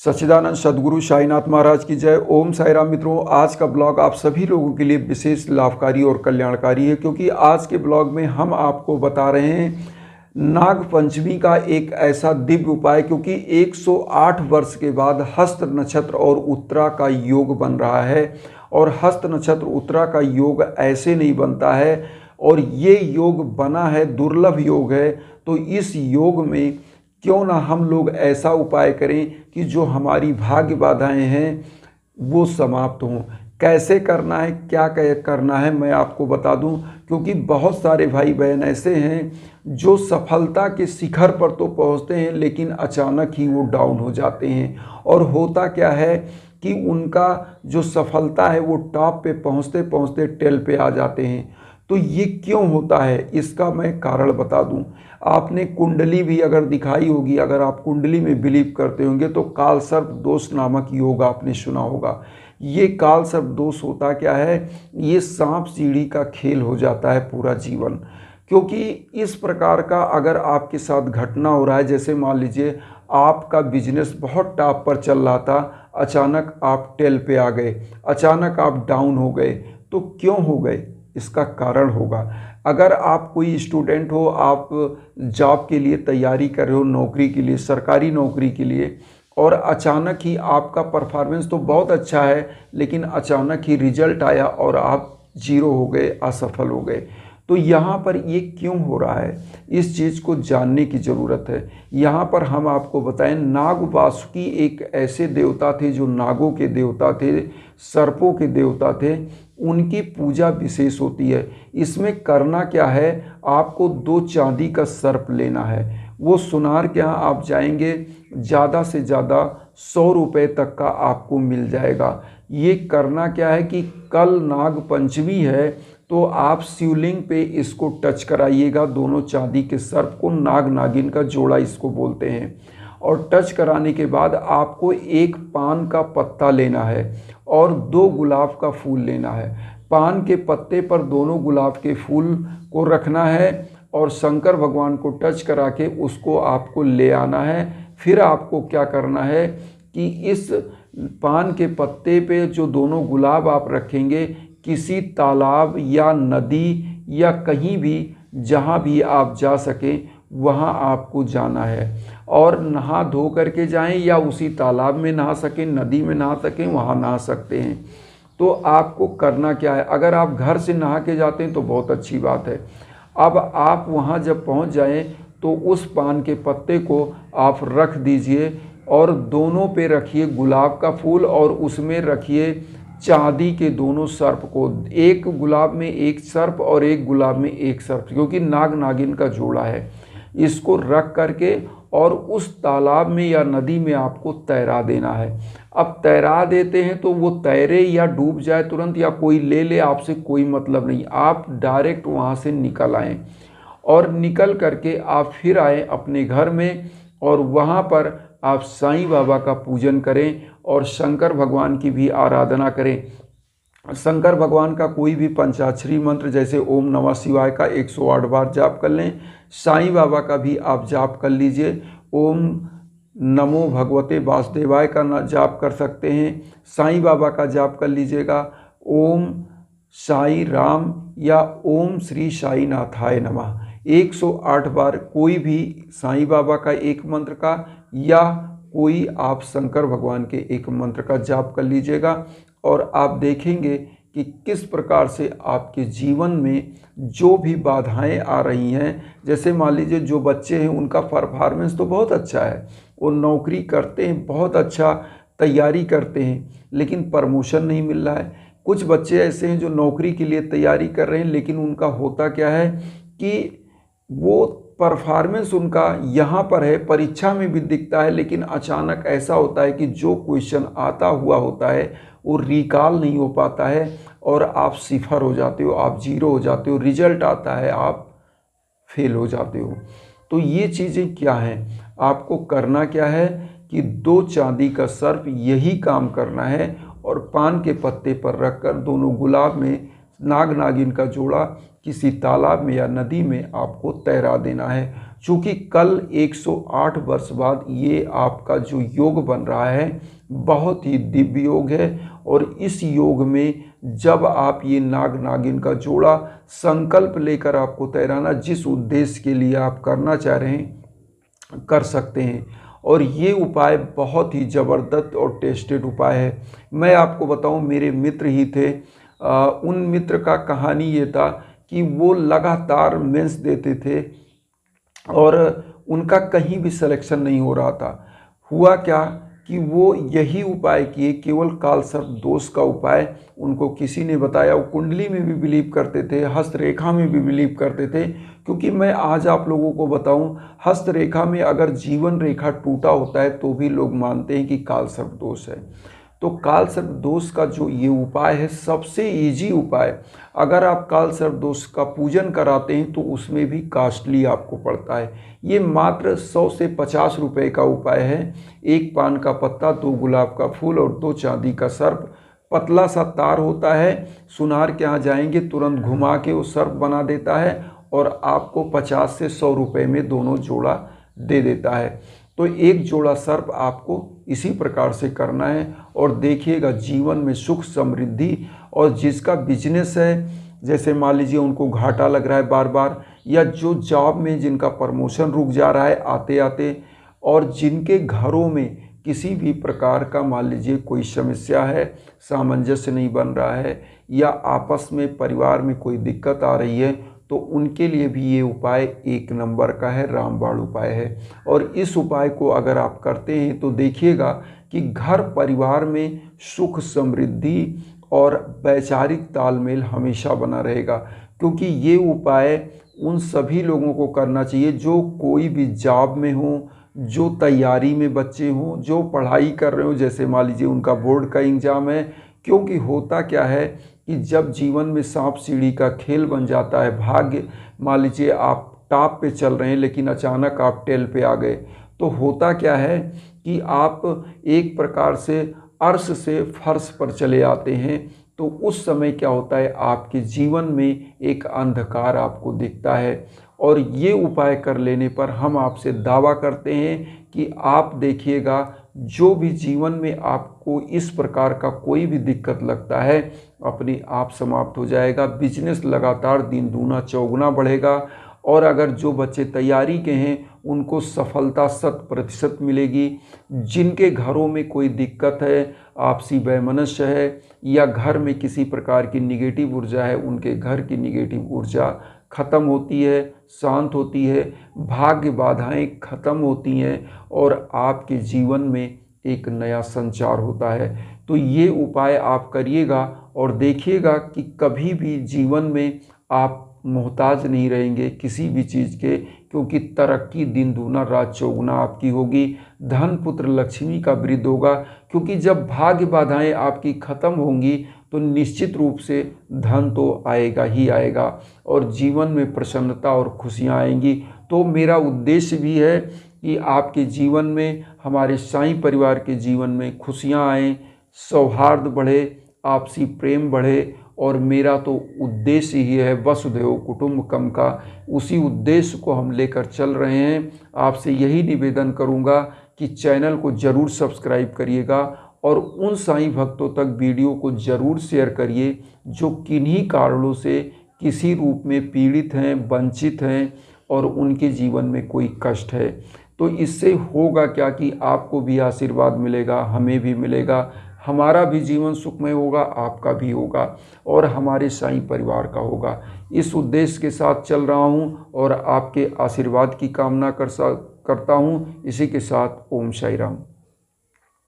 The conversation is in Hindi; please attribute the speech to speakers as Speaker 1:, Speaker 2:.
Speaker 1: सच्चिदानंद सद्गुरु साईनाथ महाराज की जय। ओम साई राम। मित्रों, आज का ब्लॉग आप सभी लोगों के लिए विशेष लाभकारी और कल्याणकारी है, क्योंकि आज के ब्लॉग में हम आपको बता रहे हैं नाग पंचमी का एक ऐसा दिव्य उपाय, क्योंकि 108 वर्ष के बाद हस्त नक्षत्र और उत्तरा का योग बन रहा है। और हस्त नक्षत्र उत्तरा का योग ऐसे नहीं बनता है, और ये योग बना है, दुर्लभ योग है। तो इस योग में क्यों ना हम लोग ऐसा उपाय करें कि जो हमारी भाग्य बाधाएं हैं वो समाप्त हों। कैसे करना है, क्या करना है, मैं आपको बता दूं, क्योंकि बहुत सारे भाई बहन ऐसे हैं जो सफलता के शिखर पर तो पहुंचते हैं, लेकिन अचानक ही वो डाउन हो जाते हैं। और होता क्या है कि उनका जो सफलता है वो टॉप पे पहुंचते पहुंचते टेल पे आ जाते हैं। तो ये क्यों होता है, इसका मैं कारण बता दूं। आपने कुंडली भी अगर दिखाई होगी, अगर आप कुंडली में बिलीव करते होंगे, तो काल सर्प दोष नामक योग आपने सुना होगा। ये काल सर्प दोष होता क्या है, ये सांप सीढ़ी का खेल हो जाता है पूरा जीवन। क्योंकि इस प्रकार का अगर आपके साथ घटना हो रहा है, जैसे मान लीजिए आपका बिजनेस बहुत टॉप पर चल रहा था, अचानक आप टेल पे आ गए, अचानक आप डाउन हो गए। तो क्यों हो गए, इसका कारण होगा। अगर आप कोई स्टूडेंट हो, आप जॉब के लिए तैयारी कर रहे हो, नौकरी के लिए, सरकारी नौकरी के लिए, और अचानक ही आपका परफॉर्मेंस तो बहुत अच्छा है, लेकिन अचानक ही रिजल्ट आया और आप जीरो हो गए, असफल हो गए। तो यहाँ पर ये क्यों हो रहा है, इस चीज़ को जानने की ज़रूरत है। यहाँ पर हम आपको बताएं, नाग वासुकी एक ऐसे देवता थे जो नागों के देवता थे, सर्पों के देवता थे। उनकी पूजा विशेष होती है। इसमें करना क्या है, आपको 2 चांदी का सर्प लेना है। वो सुनार के यहाँ आप जाएंगे, ज़्यादा से ज़्यादा 100 रुपये तक का आपको मिल जाएगा। ये करना क्या है कि कल नाग पंचमी है, तो आप शिवलिंग पे इसको टच कराइएगा, दोनों चांदी के सर्प को, नाग नागिन का जोड़ा इसको बोलते हैं। और टच कराने के बाद आपको 1 पान का पत्ता लेना है और 2 गुलाब का फूल लेना है। पान के पत्ते पर दोनों गुलाब के फूल को रखना है और शंकर भगवान को टच करा के उसको आपको ले आना है। फिर आपको क्या करना है कि इस पान के पत्ते पे जो दोनों गुलाब आप रखेंगे, किसी तालाब या नदी या कहीं भी जहाँ भी आप जा सकें वहाँ आपको जाना है। और नहा धो करके जाएं, या उसी तालाब में नहा सकें, नदी में नहा सकें, वहाँ नहा सकते हैं। तो आपको करना क्या है, अगर आप घर से नहा के जाते हैं तो बहुत अच्छी बात है। अब आप वहाँ जब पहुँच जाएं तो उस पान के पत्ते को आप रख दीजिए और दोनों पे रखिए गुलाब का फूल, और उसमें रखिए चांदी के दोनों सर्प को। 1 गुलाब में 1 सर्प और 1 गुलाब में 1 सर्प, क्योंकि नाग नागिन का जोड़ा है। इसको रख करके और उस तालाब में या नदी में आपको तैरा देना है। अब तैरा देते हैं तो वो तैरे या डूब जाए तुरंत, या कोई ले ले, आपसे कोई मतलब नहीं। आप डायरेक्ट वहाँ से निकल आएँ और निकल करके आप फिर आएँ अपने घर में, और वहाँ पर आप साईं बाबा का पूजन करें और शंकर भगवान की भी आराधना करें। शंकर भगवान का कोई भी पंचाक्षरी मंत्र, जैसे ओम नमः शिवाय का 108 बार जाप कर लें। साईं बाबा का भी आप जाप कर लीजिए, ओम नमो भगवते वासुदेवाय का जाप कर सकते हैं। साईं बाबा का जाप कर लीजिएगा, ओम साई राम या ओम श्री साईनाथाय नमः। 108 बार कोई भी साईं बाबा का एक मंत्र का या कोई आप शंकर भगवान के एक मंत्र का जाप कर लीजिएगा, और आप देखेंगे कि किस प्रकार से आपके जीवन में जो भी बाधाएं आ रही हैं, जैसे मान लीजिए जो बच्चे हैं उनका परफॉर्मेंस तो बहुत अच्छा है, वो नौकरी करते हैं, बहुत अच्छा तैयारी करते हैं, लेकिन प्रमोशन नहीं मिल रहा है। कुछ बच्चे ऐसे हैं जो नौकरी के लिए तैयारी कर रहे हैं, लेकिन उनका होता क्या है कि वो परफॉर्मेंस उनका यहाँ पर है, परीक्षा में भी दिखता है, लेकिन अचानक ऐसा होता है कि जो क्वेश्चन आता हुआ होता है वो रिकॉल नहीं हो पाता है, और आप सिफर हो जाते हो, आप जीरो हो जाते हो, रिजल्ट आता है आप फेल हो जाते हो। तो ये चीज़ें क्या हैं, आपको करना क्या है कि 2 चांदी का सर्प, यही काम करना है, और पान के पत्ते पर रखकर दोनों गुलाब में नाग नागिन का जोड़ा किसी तालाब में या नदी में आपको तैरा देना है। चूँकि कल 108 वर्ष बाद ये आपका जो योग बन रहा है बहुत ही दिव्य योग है, और इस योग में जब आप ये नाग नागिन का जोड़ा संकल्प लेकर आपको तैराना, जिस उद्देश्य के लिए आप करना चाह रहे हैं कर सकते हैं। और ये उपाय बहुत ही ज़बरदस्त और टेस्टेड उपाय है। मैं आपको बताऊं, मेरे मित्र ही थे, उन मित्र का कहानी ये था कि वो लगातार मेंस देते थे और उनका कहीं भी सिलेक्शन नहीं हो रहा था। हुआ क्या कि वो यही उपाय किए, केवल कालसर्प दोष का उपाय उनको किसी ने बताया। वो कुंडली में भी बिलीव करते थे, हस्तरेखा में भी बिलीव करते थे। क्योंकि मैं आज आप लोगों को बताऊं, हस्तरेखा में अगर जीवन रेखा टूटा होता है तो भी लोग मानते हैं कि कालसर्प दोष है। तो कालसर्प दोष का जो ये उपाय है सबसे इजी उपाय, अगर आप कालसर्प दोष का पूजन कराते हैं तो उसमें भी कास्टली आपको पड़ता है। ये मात्र 100 से 50 रुपए का उपाय है। 1 पान का पत्ता, 2 गुलाब का फूल और 2 चांदी का सर्प, पतला सा तार होता है। सुनार के यहाँ जाएंगे, तुरंत घुमा के वो सर्प बना देता है और आपको 50 से 100 रुपए में दोनों जोड़ा दे देता है। तो एक जोड़ा सर्प आपको इसी प्रकार से करना है और देखिएगा जीवन में सुख समृद्धि। और जिसका बिजनेस है, जैसे मान लीजिए उनको घाटा लग रहा है बार बार, या जो जॉब में जिनका प्रमोशन रुक जा रहा है आते आते, और जिनके घरों में किसी भी प्रकार का मान लीजिए कोई समस्या है, सामंजस्य नहीं बन रहा है, या आपस में परिवार में कोई दिक्कत आ रही है, तो उनके लिए भी ये उपाय 1 नंबर का है, रामबाण उपाय है। और इस उपाय को अगर आप करते हैं तो देखिएगा कि घर परिवार में सुख समृद्धि और वैचारिक तालमेल हमेशा बना रहेगा। क्योंकि ये उपाय उन सभी लोगों को करना चाहिए जो कोई भी जॉब में हो, जो तैयारी में बच्चे हों, जो पढ़ाई कर रहे हो, जैसे मान लीजिए उनका बोर्ड का एग्ज़ाम है। क्योंकि होता क्या है कि जब जीवन में सांप सीढ़ी का खेल बन जाता है, भाग्य मान लीजिए आप टॉप पे चल रहे हैं लेकिन अचानक आप टेल पे आ गए, तो होता क्या है कि आप एक प्रकार से अर्श से फर्श पर चले आते हैं। तो उस समय क्या होता है, आपके जीवन में एक अंधकार आपको दिखता है। और ये उपाय कर लेने पर हम आपसे दावा करते हैं कि आप देखिएगा जो भी जीवन में आपको इस प्रकार का कोई भी दिक्कत लगता है अपने आप समाप्त हो जाएगा। बिजनेस लगातार दिन दूना चौगुना बढ़ेगा। और अगर जो बच्चे तैयारी के हैं उनको सफलता 100% मिलेगी। जिनके घरों में कोई दिक्कत है, आपसी वैमनस्य है, या घर में किसी प्रकार की निगेटिव ऊर्जा है, उनके घर की निगेटिव ऊर्जा खत्म होती है, शांत होती है, भाग्य बाधाएं खत्म होती हैं और आपके जीवन में एक नया संचार होता है। तो ये उपाय आप करिएगा और देखिएगा कि कभी भी जीवन में आप मोहताज नहीं रहेंगे किसी भी चीज़ के। क्योंकि तरक्की दिन दूना रात चौगुना आपकी होगी, धन पुत्र लक्ष्मी का वृद्धि होगा। क्योंकि जब भाग्य बाधाएं आपकी खत्म होंगी तो निश्चित रूप से धन तो आएगा ही आएगा और जीवन में प्रसन्नता और खुशियां आएंगी। तो मेरा उद्देश्य भी है कि आपके जीवन में, हमारे साईं परिवार के जीवन में खुशियां आएँ, सौहार्द बढ़े, आपसी प्रेम बढ़े। और मेरा तो उद्देश्य ही है वसुधैव कुटुंबकम का, उसी उद्देश्य को हम लेकर चल रहे हैं। आपसे यही निवेदन करूंगा कि चैनल को ज़रूर सब्सक्राइब करिएगा और उन साईं भक्तों तक वीडियो को ज़रूर शेयर करिए जो किन्हीं कारणों से किसी रूप में पीड़ित हैं, वंचित हैं और उनके जीवन में कोई कष्ट है। तो इससे होगा क्या कि आपको भी आशीर्वाद मिलेगा, हमें भी मिलेगा, हमारा भी जीवन सुखमय होगा, आपका भी होगा और हमारे साईं परिवार का होगा। इस उद्देश्य के साथ चल रहा हूँ और आपके आशीर्वाद की कामना करता हूँ। इसी के साथ ओम साई राम।